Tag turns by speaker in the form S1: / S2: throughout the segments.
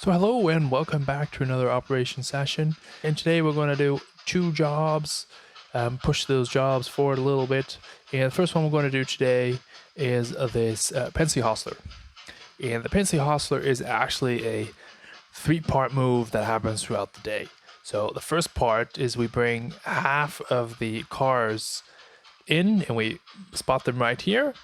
S1: So hello and welcome back to another operation session. And today we're going to do two jobs, push those jobs forward a little bit. And the first one we're going to do today is this PRR Hostler. And the PRR Hostler is actually a three-part move that happens throughout the day. So the first part is we bring half of the cars in and we spot them right here.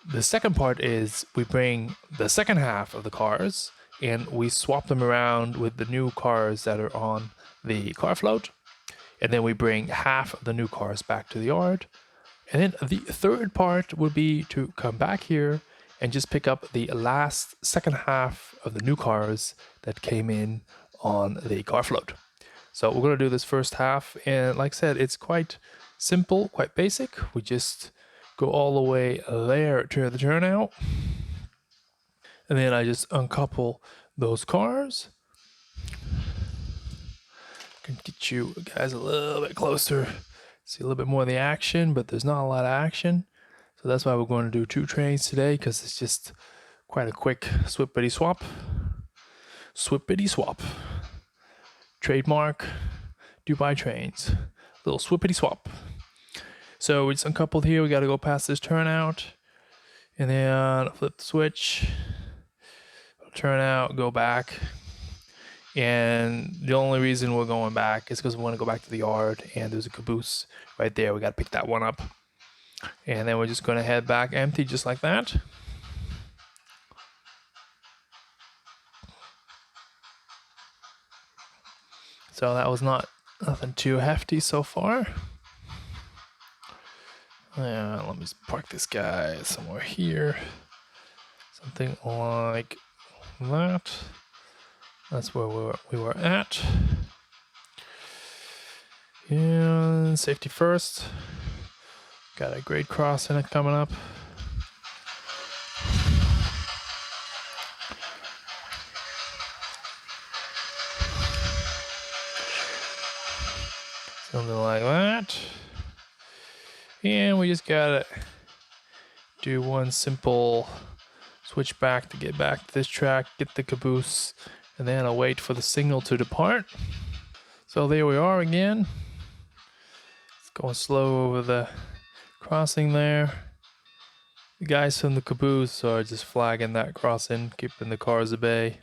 S1: The second part is we bring the second half of the cars and we swap them around with the new cars that are on the car float. And then we bring half of the new cars back to the yard. And then the third part would be to come back here and just pick up the second half of the new cars that came in on the car float. So we're going to do this first half. And like I said, it's quite simple, quite basic. We just go all the way there to the turnout. And then I just uncouple those cars. Can get you guys a little bit closer, see a little bit more of the action, but there's not a lot of action. So that's why we're going to do two trains today, because it's just quite a quick swippity swap. Swippity swap. Trademark Dubai trains. Little swippity swap. So it's uncoupled here. We got to go past this turnout. And then flip the switch. Turn out, go back. And the only reason we're going back is because we want to go back to the yard, and there's a caboose right there. We got to pick that one up. And then we're just going to head back empty just like that. So that was nothing too hefty so far. Let me park this guy somewhere here. Something like that. That's where we were at. And safety first. Got a grade crossing coming up. Something like that. And we just gotta do one simple switch back to get back to this track, get the caboose, and then I'll wait for the signal to depart. So there we are again. It's going slow over the crossing there. The guys from the caboose are just flagging that crossing, keeping the cars at bay.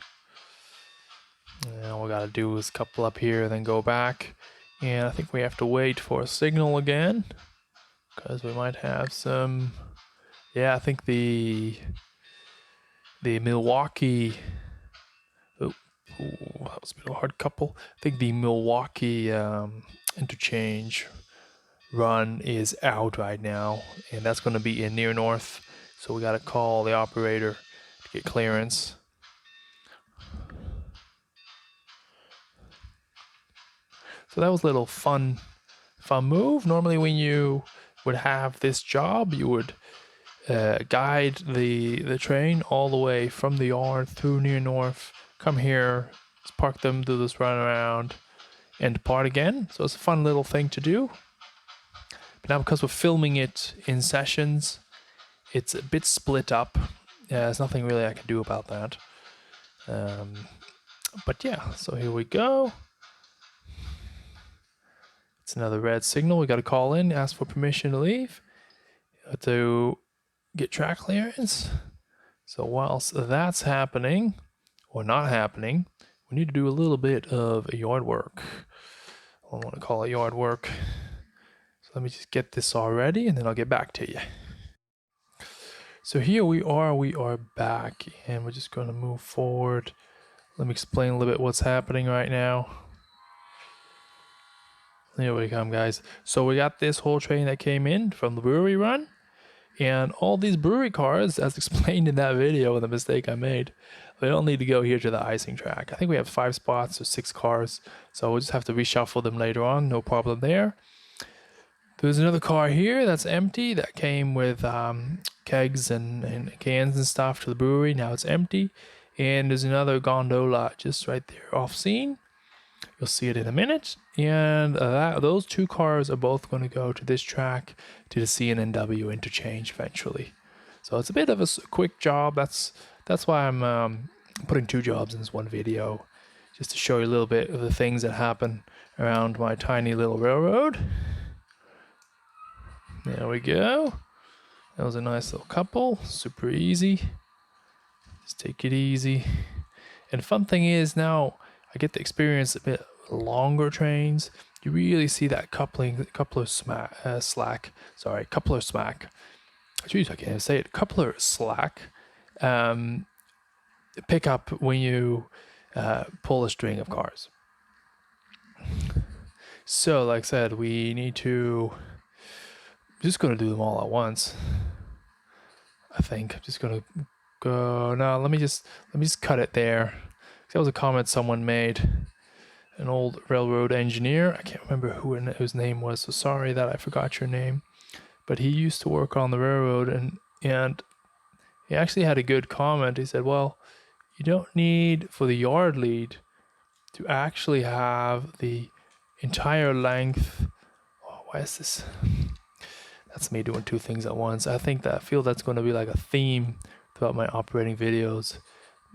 S1: And all we gotta do is couple up here, then go back. And I think we have to wait for a signal again, because we might have some. Yeah, I think the Milwaukee. Oh, that was a bit of a hard couple. I think the Milwaukee interchange run is out right now, and that's going to be in near north. So we got to call the operator to get clearance. So that was a little fun move. Normally, when you would have this job, you would guide the train all the way from the yard through near north, come here, park them, do this run around, and depart again. So it's a fun little thing to do. But now, because we're filming it in sessions, it's a bit split up. There's nothing really I can do about that. But yeah, so here we go. It's another red signal. We got to call in, ask for permission to leave, to get track clearance. So whilst that's happening, or not happening, we need to do a little bit of yard work. I want to call it yard work. So let me just get this all ready, and then I'll get back to you. So here we are back, and we're just going to move forward. Let me explain a little bit what's happening right now. Here we come, guys. So we got this whole train that came in from the brewery run, and all these brewery cars, as explained in that video, the mistake I made, they don't need to go here to the icing track. I think we have 5 spots or 6 cars, so we'll just have to reshuffle them later on, no problem there. There's another car here that's empty that came with kegs and cans and stuff to the brewery. Now it's empty. And there's another gondola just right there off scene. You'll see it in a minute. And those 2 cars are both going to go to this track to the C&NW interchange eventually. So it's a bit of a quick job. That's why I'm putting 2 jobs in this one video just to show you a little bit of the things that happen around my tiny little railroad. There we go. That was a nice little couple, super easy. Just take it easy. And the fun thing is now I get to experience a bit longer trains. You really see that coupler smack. Jeez, I can't even say it. Coupler slack. Pick up when you pull a string of cars. So, like I said, we need to. I'm just gonna do them all at once. I think I'm just gonna go. No, let me just cut it there. That was a comment someone made. An old railroad engineer. I can't remember whose name was. So sorry that I forgot your name. But he used to work on the railroad, and he actually had a good comment. He said, "Well, you don't need for the yard lead to actually have the entire length." Oh, why is this? That's me doing 2 things at once. I feel that's going to be like a theme throughout my operating videos.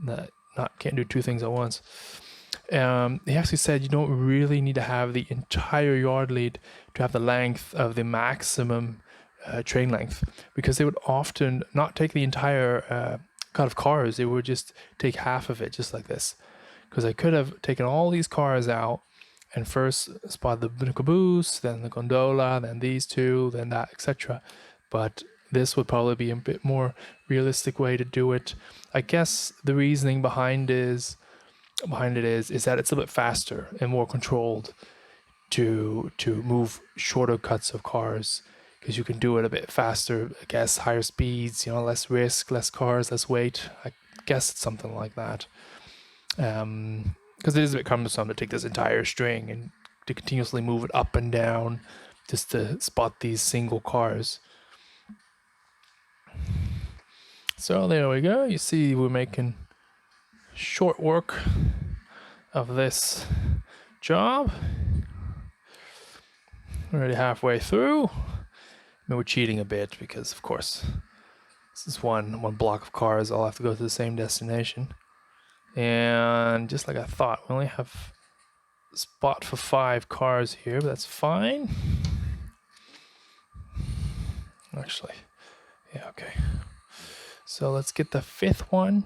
S1: That can't do 2 things at once. He actually said you don't really need to have the entire yard lead to have the length of the maximum train length, because they would often not take the entire cut of cars. They would just take half of it, just like this. Because I could have taken all these cars out and first spot the caboose, then the gondola, then these 2, then that, etc. But this would probably be a bit more realistic way to do it. I guess the reasoning behind it is that it's a bit faster and more controlled to move shorter cuts of cars, because you can do it a bit faster. I guess higher speeds, less risk, less cars, less weight. I guess it's something like that. Because it is a bit cumbersome to take this entire string and to continuously move it up and down just to spot these single cars. So there we go. You see, we're making short work of this job. Already halfway through. We're cheating a bit because, of course, this is one block of cars. All have to go to the same destination. And just like I thought, we only have a spot for 5 cars here, but that's fine. Actually, yeah, okay. So let's get the 5th one.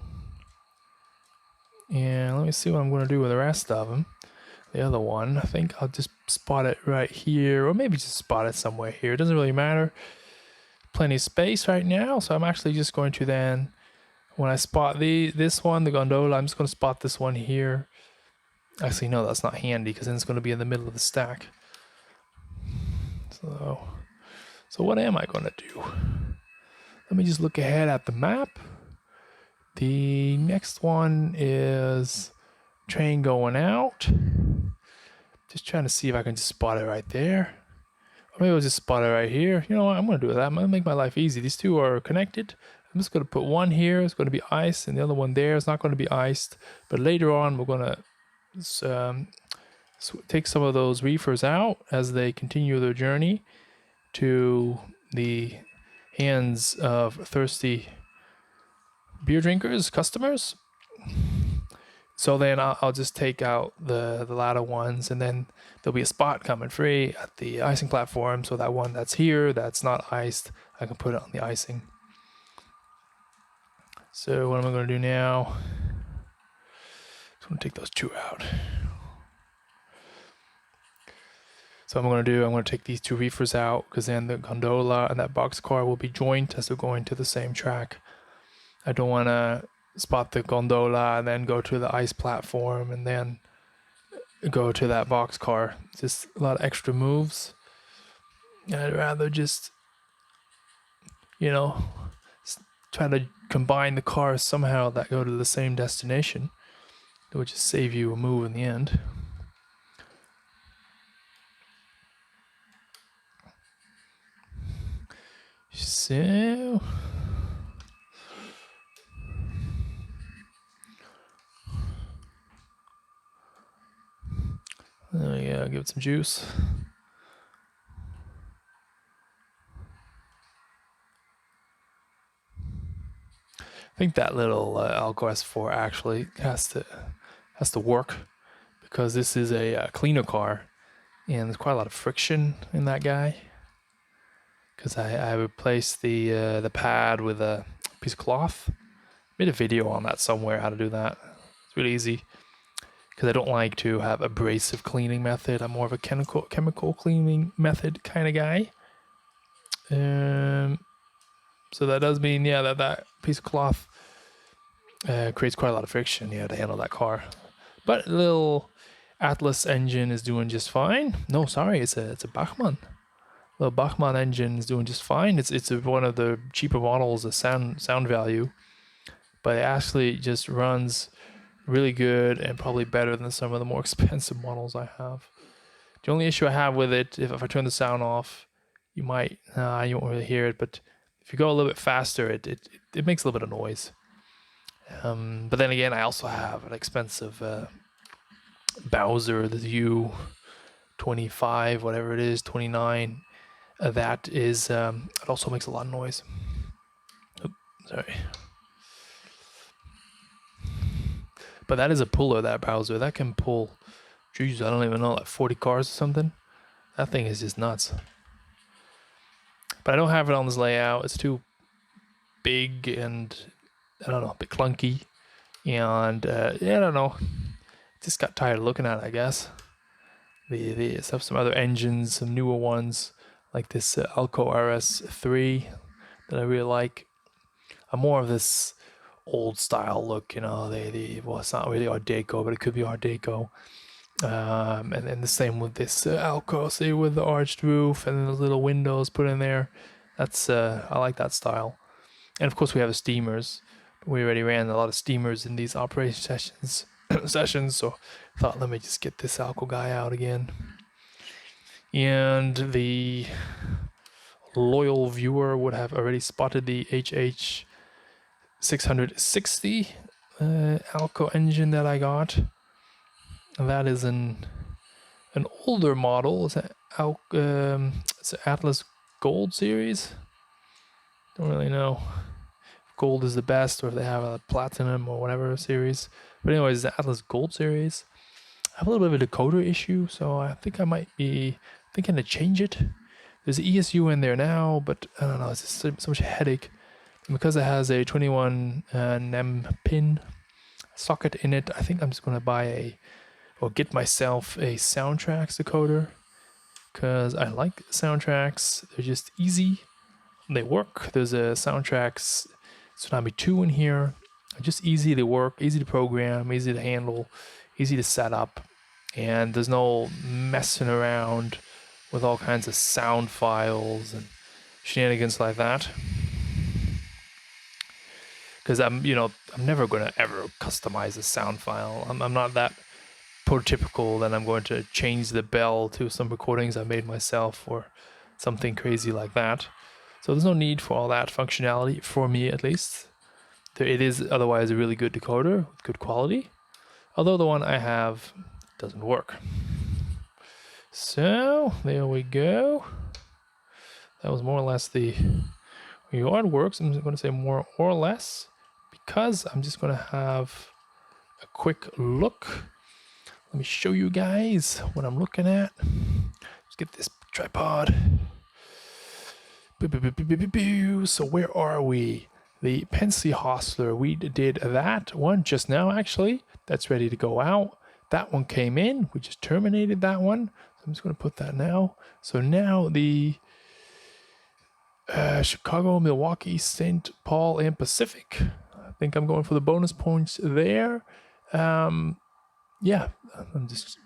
S1: And let me see what I'm going to do with the rest of them. The other one, I think I'll just spot it right here, or maybe just spot it somewhere here. It doesn't really matter. Plenty of space right now, so I'm actually just going to then, when I spot this one, the gondola, I'm just going to spot this one here. Actually, no, that's not handy, because then it's going to be in the middle of the stack. So what am I going to do? Let me just look ahead at the map. The next one is train going out. Just trying to see if I can just spot it right there. Or maybe I'll just spot it right here. You know what? I'm going to do that. I'm going to make my life easy. These 2 are connected. I'm just going to put one here. It's going to be iced, and the other one there is not going to be iced. But later on, we're going to take some of those reefers out as they continue their journey to the hands of thirsty beer drinkers, customers. So then I'll just take out the latter ones, and then there'll be a spot coming free at the icing platform. So that one that's here, that's not iced, I can put it on the icing. So what am I going to do now? I'm going to take those 2 out. So I'm going to take these 2 reefers out, because then the gondola and that boxcar will be joined as they're going to the same track. I don't want to spot the gondola and then go to the ice platform and then go to that boxcar. Just a lot of extra moves. I'd rather just, try to combine the cars somehow that go to the same destination. It would just save you a move in the end. So yeah, give it some juice. think that little Alco S4 actually has to work, because this is a cleaner car, and there's quite a lot of friction in that guy. Because I replaced the pad with a piece of cloth. Made a video on that somewhere, how to do that. It's really easy, because I don't like to have abrasive cleaning method. I'm more of a chemical cleaning method kind of guy. So that does mean, yeah, that piece of cloth creates quite a lot of friction, yeah, to handle that car. But the little Atlas engine is doing just fine. No, sorry, it's a Bachmann. The Bachmann engine is doing just fine. It's one of the cheaper models, a sound value, but it actually just runs really good and probably better than some of the more expensive models I have. The only issue I have with it, if I turn the sound off, you won't really hear it, but if you go a little bit faster, it makes a little bit of noise. But then again, I also have an expensive Bowser, the U25, whatever it is, 29. That is, it also makes a lot of noise. Oops, sorry. But that is a puller, that Bowser. That can pull, geez, I don't even know, like 40 cars or something. That thing is just nuts. But I don't have it on this layout. It's too big and, I don't know, a bit clunky. And, yeah, I don't know. Just got tired of looking at it, I guess. They have some other engines, some newer ones, like this Alco RS3 that I really like. I'm more of this old style look, you know. Well, it's not really Art Deco, but it could be Art Deco. And the same with this Alco, see, with the arched roof and the little windows put in there. That's I like that style. And of course we have the steamers. We already ran a lot of steamers in these operation sessions, so I thought, let me just get this Alco guy out again. And the loyal viewer would have already spotted the HH 660 Alco engine that I got. That is an older model. It's an Atlas Gold series. Don't really know if Gold is the best, or if they have a Platinum or whatever series. But anyways, the Atlas Gold series. I have a little bit of a decoder issue, so I think I might be thinking to change it. There's an ESU in there now, but I don't know, it's just so much headache. And because it has a 21 NEM pin socket in it, I think I'm just going to get myself a soundtracks decoder, because I like soundtracks. They're just easy. They work. There's a soundtracks Tsunami 2 in here. Just easy to work, easy to program, easy to handle, easy to set up. And there's no messing around with all kinds of sound files and shenanigans like that. Because I'm never going to ever customize a sound file. I'm not that prototypical that I'm going to change the bell to some recordings I made myself or something crazy like that. So there's no need for all that functionality, for me at least. It is otherwise a really good decoder with good quality, although the one I have doesn't work. So there we go. That was more or less the yard works. I'm just going to say more or less, because I'm just going to have a quick look. Let me show you guys what I'm looking at. Let's get this tripod. So where are we? The PRR Hostler. We did that one just now, actually. That's ready to go out. That one came in. We just terminated that one. So I'm just going to put that now. So now the Chicago, Milwaukee, St. Paul, and Pacific. I think I'm going for the bonus points there. Yeah, I'm just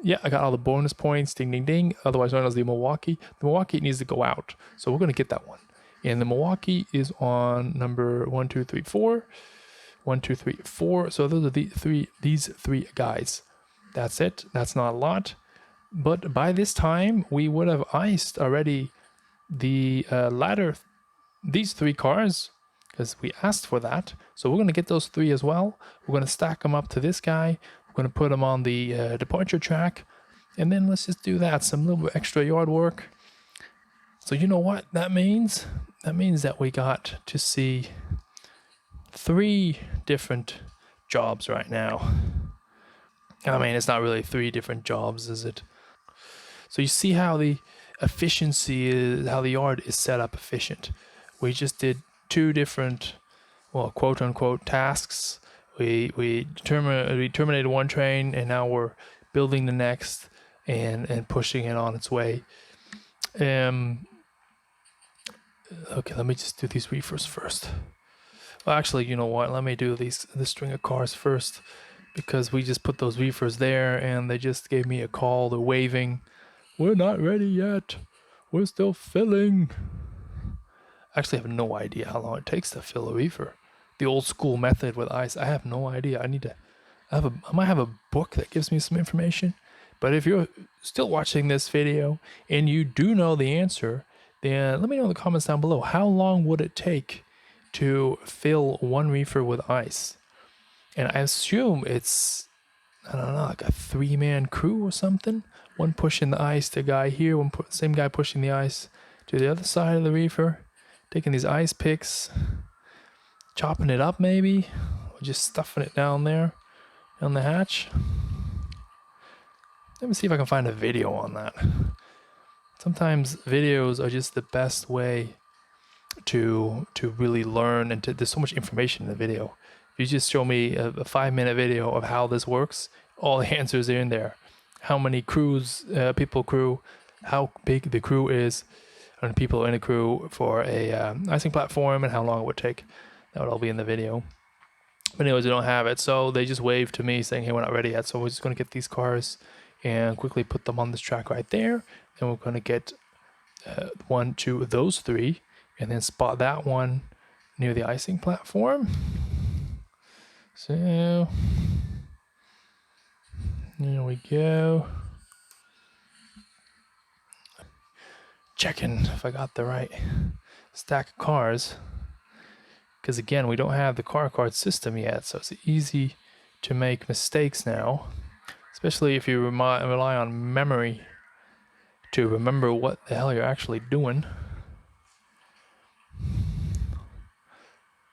S1: yeah, I got all the bonus points, ding, ding, ding, otherwise known as the Milwaukee. The Milwaukee needs to go out, so we're going to get that one. And the Milwaukee is on number 1, 2, 3, 4. 1, 2, 3, 4. So those are these three guys. That's it. That's not a lot. But by this time, we would have iced already the latter, these three cars, because we asked for that. So we're going to get those three as well. We're going to stack them up to this guy. We're going to put them on the departure track. And then let's just do that. Some little extra yard work. So you know what that means? that means that we got to see 3 different jobs right now. I mean, it's not really 3 different jobs, is it? So you see how the efficiency is, how the yard is set up efficient. We just did 2 different, well, quote unquote tasks. We terminated one train, and now we're building the next and pushing it on its way. Okay, let me just do these reefers first. Well, actually, you know what? Let me do this string of cars first, because we just put those reefers there, and they just gave me a call. They're waving. We're not ready yet. We're still filling. Actually, I have no idea how long it takes to fill a reefer. The old school method with ice. I have no idea. I might have a book that gives me some information. But if you're still watching this video and you do know the answer, then let me know in the comments down below. How long would it take to fill one reefer with ice? And I assume it's, I don't know, like a 3-man crew or something. One pushing the ice, the guy here, same guy pushing the ice to the other side of the reefer, taking these ice picks, chopping it up maybe, or just stuffing it down there on the hatch. Let me see if I can find a video on that. Sometimes videos are just the best way to really learn, and there's so much information in the video. If you just show me a 5-minute video of how this works, all the answers are in there. How many people crew, how big the crew is, and people in a crew for a icing platform, and how long it would take. That would all be in the video. But anyways, they don't have it, so they just waved to me saying, hey, we're not ready yet. So we're just going to get these cars and quickly put them on this track right there. And we're going to get 1, 2, those 3, and then spot that one near the icing platform. So there we go. Checking if I got the right stack of cars, because again, we don't have the car card system yet, so it's easy to make mistakes now, especially if you rely on memory to remember what the hell you're actually doing.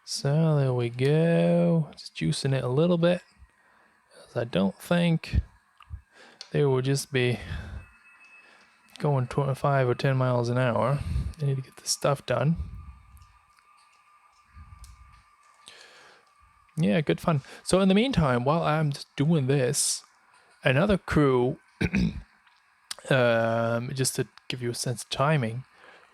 S1: So there we go. Just juicing it a little bit, as I don't think they will just be going 25 or 10 miles an hour. They need to get this stuff done. Yeah, good fun. So in the meantime, while I'm just doing this, another crew, just to give you a sense of timing,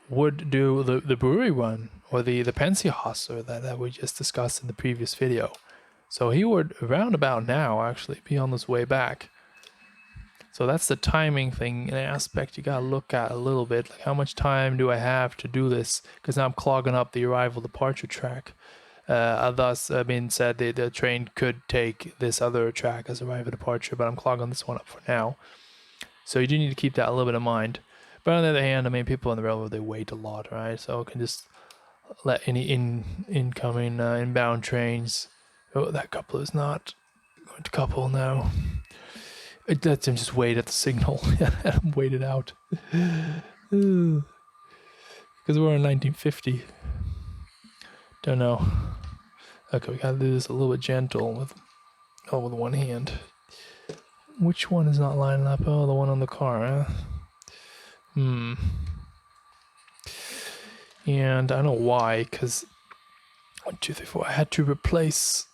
S1: would do the brewery run, or the PRR Hostler that we just discussed in the previous video. So he would, around about now, actually be on his way back. So that's the timing thing, an aspect you gotta look at a little bit. Like, how much time do I have to do this? Because now I'm clogging up the arrival departure track. Thus, being said, the train could take this other track as arrival departure, but I'm clogging this one up for now. So you do need to keep that a little bit in mind. But on the other hand, I mean, people on the railroad, they wait a lot, right? So it can just let any incoming inbound trains. Oh, that couple is not going to couple now. It lets him just wait at the signal and wait it out. Because we're in 1950. Don't know. Okay, we gotta do this a little bit gentle with one hand. Which one is not lining up? Oh, the one on the car, huh? And I don't know why, because 1, 2, 3, 4. I had to replace.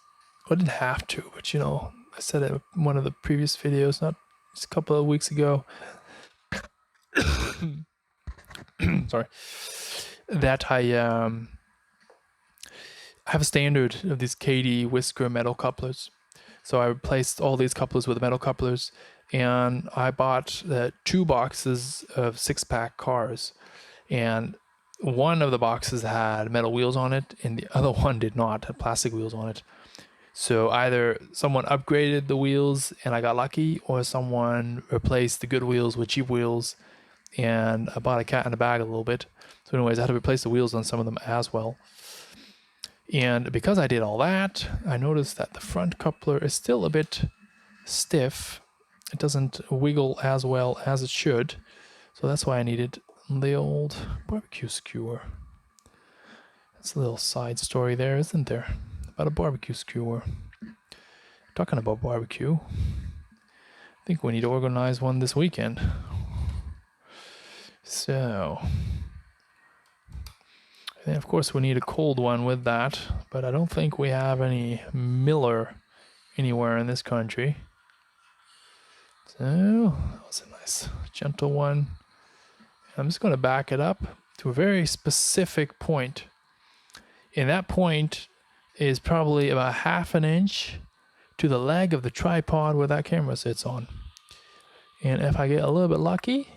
S1: I didn't have to, but you know, I said it in one of the previous videos, not just a couple of weeks ago. Sorry. That I have a standard of these KD Whisker metal couplers. So I replaced all these couplers with metal couplers, and I bought 2 boxes of 6-pack cars. And one of the boxes had metal wheels on it, and the other one did not, had plastic wheels on it. So either someone upgraded the wheels and I got lucky, or someone replaced the good wheels with cheap wheels, and I bought a cat in a bag a little bit. So anyways, I had to replace the wheels on some of them as well. And because I did all that, I noticed that the front coupler is still a bit stiff. It doesn't wiggle as well as it should. So that's why I needed the old barbecue skewer. It's a little side story there, isn't there? About a barbecue skewer. Talking about barbecue, I think we need to organize one this weekend. So, and of course we need a cold one with that, but I don't think we have any Miller anywhere in this country. So, that was a nice gentle one. I'm just going to back it up to a very specific point. And that point is probably about 1/2 inch to the leg of the tripod where that camera sits on. And if I get a little bit lucky,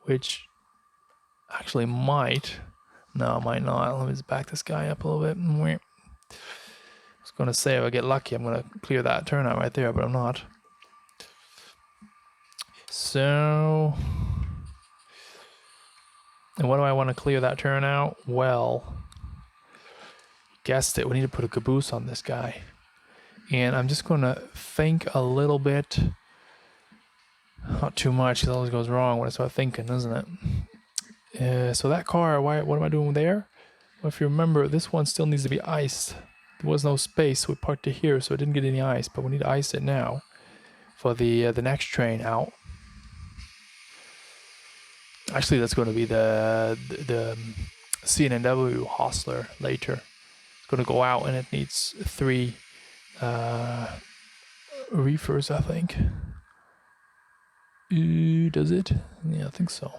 S1: which actually might, no, it might not. Let me just back this guy up a little bit. I was going to say if I get lucky, I'm going to clear that turnout right there, but I'm not. So, and what do I want to clear that turnout? Well, guessed it, we need to put a caboose on this guy. And I'm just going to think a little bit. Not too much, because it always goes wrong when I start thinking, doesn't it? So that car, what am I doing there? Well, if you remember, this one still needs to be iced. There was no space, so we parked it here, so it didn't get any ice, but we need to ice it now for the next train out. Actually, that's going to be the CD&TRRA Hostler later. It's going to go out, and it needs 3 reefers, I think. Does it? Yeah, I think so.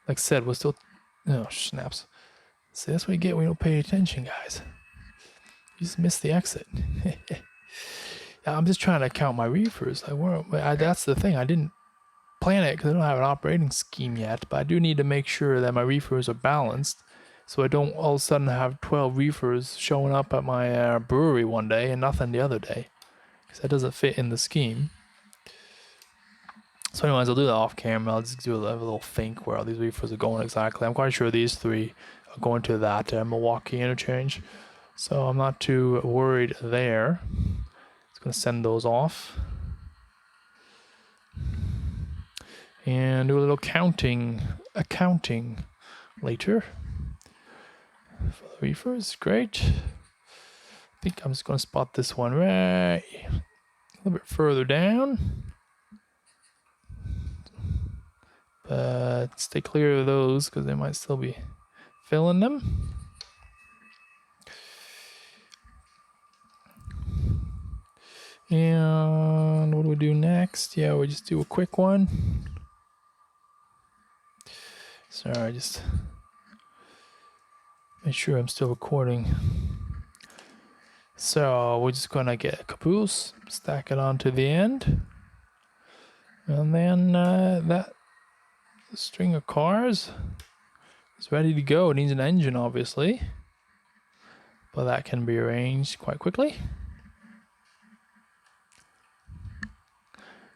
S1: Like I said, we're still... Oh, snaps. See, that's what you get when you don't pay attention, guys. You just miss the exit. I'm just trying to count my reefers. That's the thing. I didn't plan it because I don't have an operating scheme yet, but I do need to make sure that my reefers are balanced, so I don't all of a sudden have 12 reefers showing up at my brewery one day and nothing the other day, because that doesn't fit in the scheme. So anyways, I'll do that off camera. I'll just do a little think where all these reefers are going exactly. I'm quite sure these 3 are going to that Milwaukee interchange, so I'm not too worried there. Just going to send those off and do a little accounting later for the reefers. Great. I think I'm just going to spot this one right a little bit further down. But stay clear of those because they might still be filling them. And what do we do next? Yeah, we just do a quick one. Sorry, just make sure I'm still recording. So we're just gonna get a caboose, stack it onto the end, and then that string of cars is ready to go. It needs an engine, obviously, but that can be arranged quite quickly.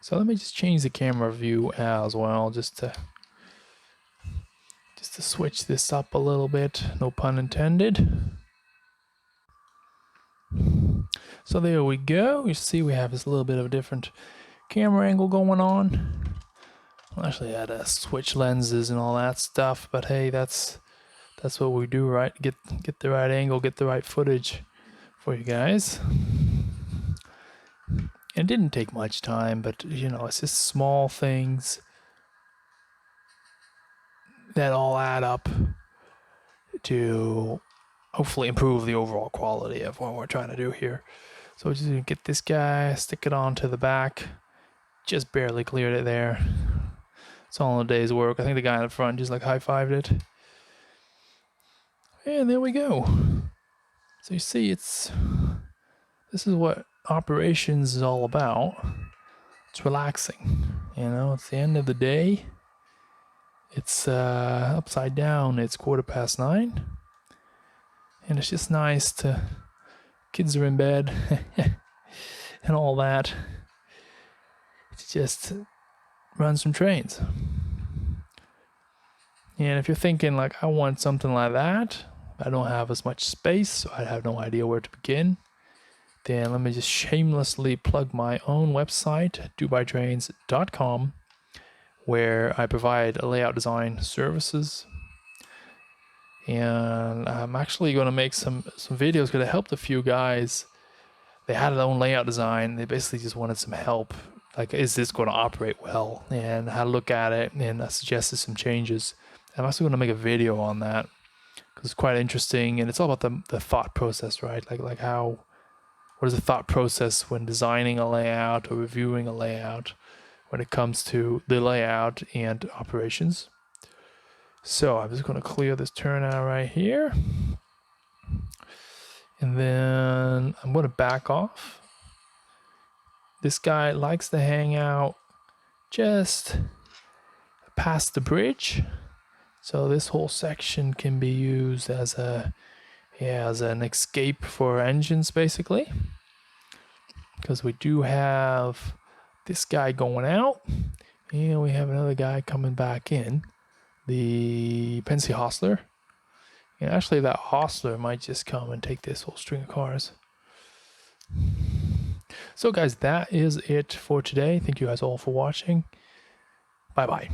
S1: So let me just change the camera view as well, just to switch this up a little bit, no pun intended. So there we go. You see we have this little bit of a different camera angle going on. Well, actually I had to switch lenses and all that stuff, but hey, that's what we do, right? Get the right angle, get the right footage for you guys. It didn't take much time, but you know, it's just small things that all add up to hopefully improve the overall quality of what we're trying to do here. So we're just gonna get this guy, stick it onto the back, just barely cleared it there. It's all in a day's work. I think the guy in the front just like high-fived it. And there we go. So you see, this is what operations is all about. It's relaxing, you know. It's the end of the day. It's upside down. It's 9:15, and it's just nice to. Kids are in bed, and all that. To just run some trains. And if you're thinking like, I want something like that, I don't have as much space, so I have no idea where to begin, then let me just shamelessly plug my own website, dubaitrains.com, where I provide layout design services. and I'm actually going to make some videos because I helped a few guys. They had their own layout design. They basically just wanted some help, like, is this going to operate well, and how to look at it, and I suggested some changes. I'm also going to make a video on that because it's quite interesting, and it's all about the thought process, right? Like how, what is the thought process when designing a layout or reviewing a layout when it comes to the layout and operations. So I'm just going to clear this turnout right here. And then I'm going to back off. This guy likes to hang out just past the bridge. So this whole section can be used as an escape for engines, basically. Because we do have this guy going out, and we have another guy coming back in, the PRR Hostler. And actually that Hostler might just come and take this whole string of cars. So guys, that is it for today. Thank you guys all for watching. Bye bye.